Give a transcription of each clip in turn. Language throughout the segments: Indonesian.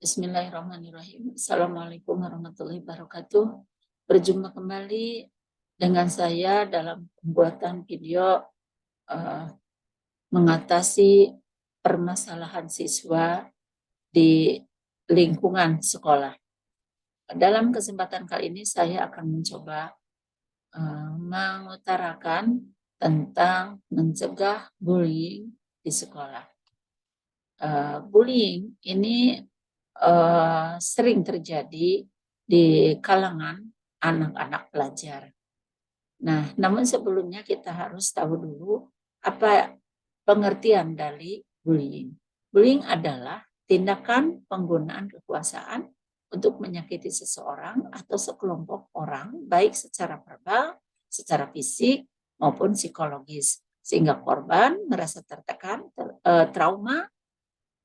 Bismillahirrahmanirrahim. Assalamualaikum warahmatullahi wabarakatuh. Berjumpa kembali dengan saya dalam pembuatan video eh, mengatasi permasalahan siswa di lingkungan sekolah. Dalam kesempatan kali ini saya akan mencoba mengutarakan tentang mencegah bullying di sekolah. Bullying ini sering terjadi di kalangan anak-anak pelajar. Nah, namun sebelumnya kita harus tahu dulu apa pengertian dari bullying. Bullying adalah tindakan penggunaan kekuasaan untuk menyakiti seseorang atau sekelompok orang, baik secara verbal, secara fisik, maupun psikologis, sehingga korban merasa tertekan, trauma,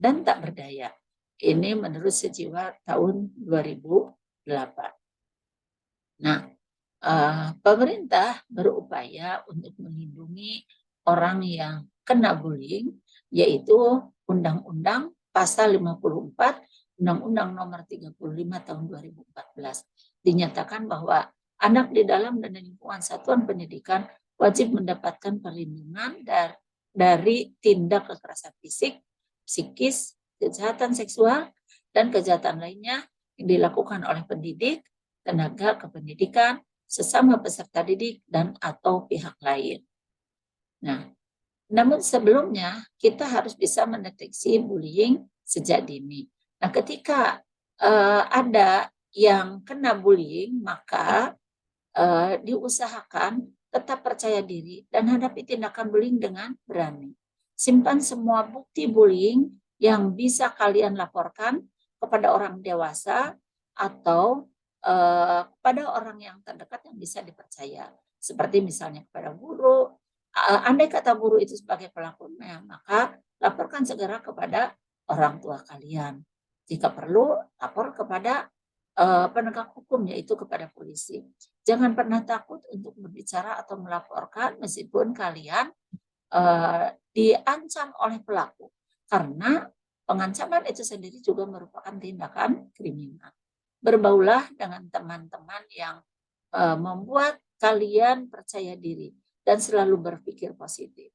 dan tak berdaya. Ini menurut Sejiwa tahun 2008. Nah, pemerintah berupaya untuk melindungi orang yang kena bullying, yaitu Undang-Undang Pasal 54, Undang-Undang Nomor 35 Tahun 2014. Dinyatakan bahwa anak di dalam dan lingkungan satuan pendidikan wajib mendapatkan perlindungan dari tindak kekerasan fisik, psikis, kejahatan seksual, dan kejahatan lainnya yang dilakukan oleh pendidik, tenaga kependidikan, sesama peserta didik, dan atau pihak lain. Nah, namun sebelumnya kita harus bisa mendeteksi bullying sejak dini. Nah, ketika ada yang kena bullying, maka diusahakan tetap percaya diri dan hadapi tindakan bullying dengan berani. Simpan semua bukti bullying yang bisa kalian laporkan kepada orang dewasa atau kepada orang yang terdekat yang bisa dipercaya. Seperti misalnya kepada guru. Andai kata guru itu sebagai pelakunya, maka laporkan segera kepada orang tua kalian. Jika perlu, lapor kepada penegak hukum, yaitu kepada polisi. Jangan pernah takut untuk berbicara atau melaporkan meskipun kalian diancam oleh pelaku. Karena pengancaman itu sendiri juga merupakan tindakan kriminal. Berbaulah dengan teman-teman yang membuat kalian percaya diri dan selalu berpikir positif.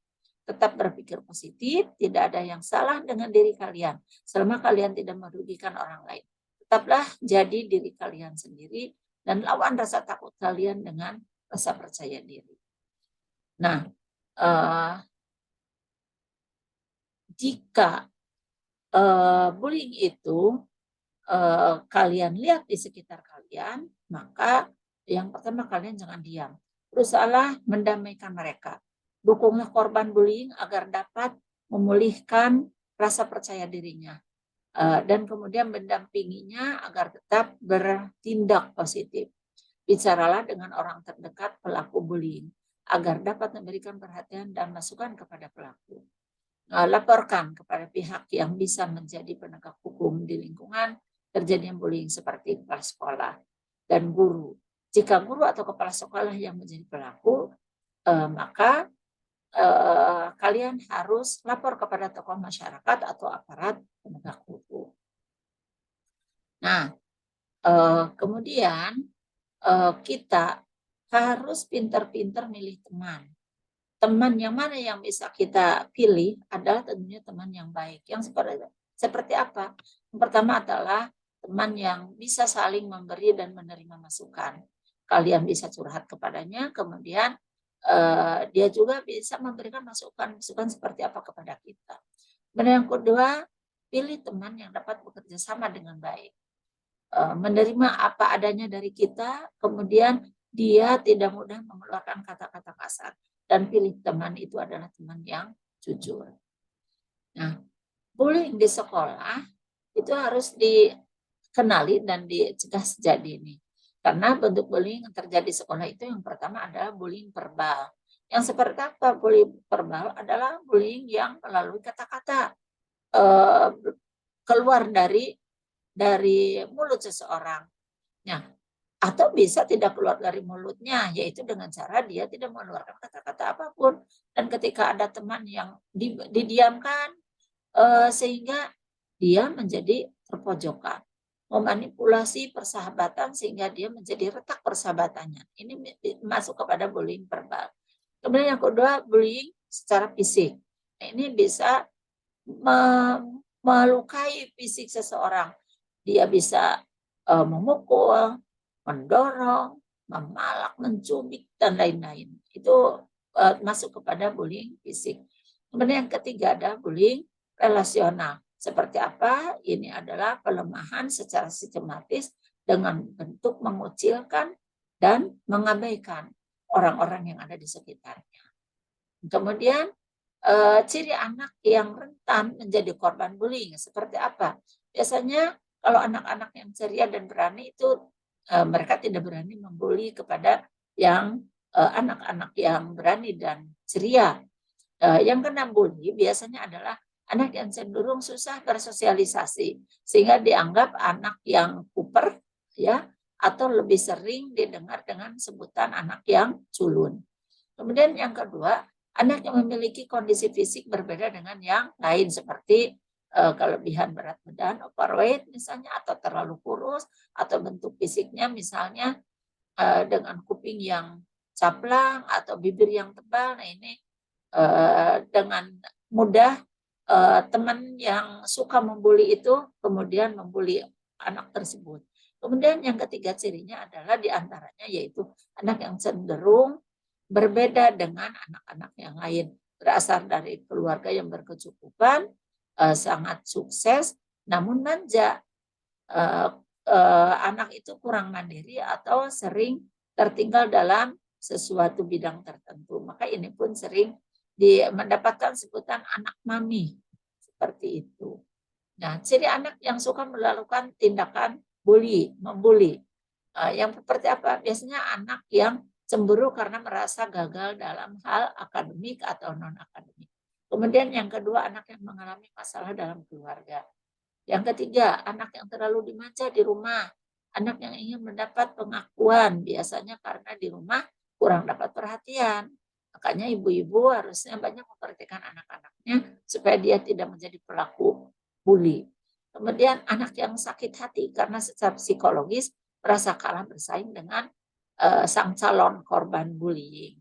Tetap berpikir positif, tidak ada yang salah dengan diri kalian selama kalian tidak merugikan orang lain. Tetaplah jadi diri kalian sendiri dan lawan rasa takut kalian dengan rasa percaya diri. Nah, jika bullying itu kalian lihat di sekitar kalian, maka yang pertama kalian jangan diam. Berusahalah mendamaikan mereka. Dukunglah korban bullying agar dapat memulihkan rasa percaya dirinya. Dan kemudian mendampinginya agar tetap bertindak positif. Bicaralah dengan orang terdekat pelaku bullying agar dapat memberikan perhatian dan masukan kepada pelaku. Laporkan kepada pihak yang bisa menjadi penegak hukum di lingkungan terjadinya bullying seperti kepala sekolah dan guru. Jika guru atau kepala sekolah yang menjadi pelaku, maka kalian harus lapor kepada tokoh masyarakat atau aparat penegak hukum. Nah, kemudian kita harus pintar-pintar milih teman. Teman yang mana yang bisa kita pilih adalah tentunya teman yang baik. Yang seperti apa? Yang pertama adalah teman yang bisa saling memberi dan menerima masukan. Kalian bisa curhat kepadanya, kemudian dia juga bisa memberikan masukan seperti apa kepada kita. Dan yang kedua, pilih teman yang dapat bekerja sama dengan baik. Menerima apa adanya dari kita, kemudian dia tidak mudah mengeluarkan kata-kata kasar. Dan pilih teman itu adalah teman yang jujur. Nah, bullying di sekolah itu harus dikenali dan dicegah sejak dini. Karena bentuk bullying yang terjadi di sekolah itu yang pertama adalah bullying verbal. Yang seperti apa bullying verbal adalah bullying yang melalui kata-kata keluar dari mulut seseorang. Nah, atau bisa tidak keluar dari mulutnya, yaitu dengan cara dia tidak mengeluarkan kata-kata apapun. Dan ketika ada teman yang didiamkan, sehingga dia menjadi terpojokan, memanipulasi persahabatan sehingga dia menjadi retak persahabatannya. Ini masuk kepada bullying verbal. Kemudian yang kedua, bullying secara fisik. Nah, ini bisa melukai fisik seseorang. Dia bisa memukul, mendorong, memalak, mencubit, dan lain-lain. Itu masuk kepada bullying fisik. Kemudian yang ketiga ada bullying relasional. Seperti apa? Ini adalah pelemahan secara sistematis dengan bentuk mengucilkan dan mengabaikan orang-orang yang ada di sekitarnya. Kemudian ciri anak yang rentan menjadi korban bullying seperti apa? Biasanya kalau anak-anak yang ceria dan berani itu mereka tidak berani membuli kepada yang anak-anak yang berani dan ceria. Yang kena bully biasanya adalah anak yang cenderung susah bersosialisasi sehingga dianggap anak yang kuper, ya, atau lebih sering didengar dengan sebutan anak yang culun. Kemudian yang kedua, anak yang memiliki kondisi fisik berbeda dengan yang lain seperti kelebihan berat badan, overweight misalnya, atau terlalu kurus, atau bentuk fisiknya misalnya dengan kuping yang caplang atau bibir yang tebal. Nah, ini dengan mudah teman yang suka membuli itu kemudian membuli anak tersebut. Kemudian yang ketiga cirinya adalah diantaranya yaitu anak yang cenderung berbeda dengan anak-anak yang lain, berasal dari keluarga yang berkecukupan, sangat sukses, namun manja. Anak itu kurang mandiri atau sering tertinggal dalam sesuatu bidang tertentu. Maka ini pun sering mendapatkan sebutan anak mami, seperti itu. Nah, ciri anak yang suka melakukan tindakan membuli. Yang seperti apa? Biasanya anak yang cemburu karena merasa gagal dalam hal akademik atau non-akademik. Kemudian yang kedua, anak yang mengalami masalah dalam keluarga. Yang ketiga, anak yang terlalu dimanja di rumah. Anak yang ingin mendapat pengakuan, biasanya karena di rumah kurang dapat perhatian. Makanya ibu-ibu harusnya banyak memperhatikan anak-anaknya supaya dia tidak menjadi pelaku bully. Kemudian anak yang sakit hati karena secara psikologis merasa kalah bersaing dengan sang calon korban bullying.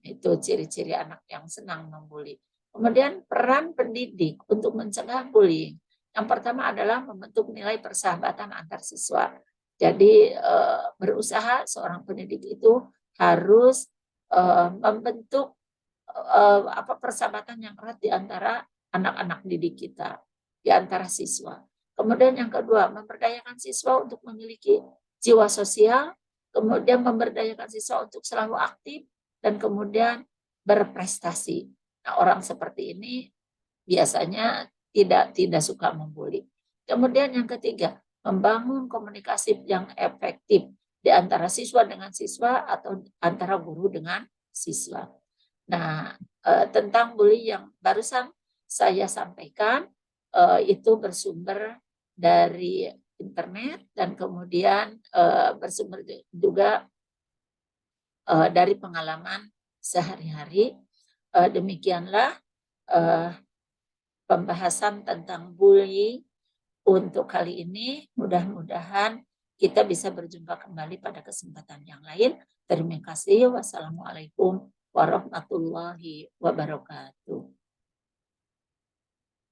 Itu ciri-ciri anak yang senang membuli. Kemudian peran pendidik untuk mencegah bullying. Yang pertama adalah membentuk nilai persahabatan antar siswa. Jadi berusaha seorang pendidik itu harus membentuk persahabatan yang erat di antara anak-anak didik kita, di antara siswa. Kemudian yang kedua, memberdayakan siswa untuk memiliki jiwa sosial, kemudian memberdayakan siswa untuk selalu aktif, dan kemudian berprestasi. Nah, orang seperti ini biasanya tidak suka membuli. Kemudian yang ketiga, membangun komunikasi yang efektif di antara siswa dengan siswa atau antara guru dengan siswa. Nah, tentang bully yang barusan saya sampaikan itu bersumber dari internet dan kemudian bersumber juga dari pengalaman sehari-hari. Demikianlah pembahasan tentang bully untuk kali ini. Mudah-mudahan kita bisa berjumpa kembali pada kesempatan yang lain. Terima kasih. Wassalamualaikum warahmatullahi wabarakatuh.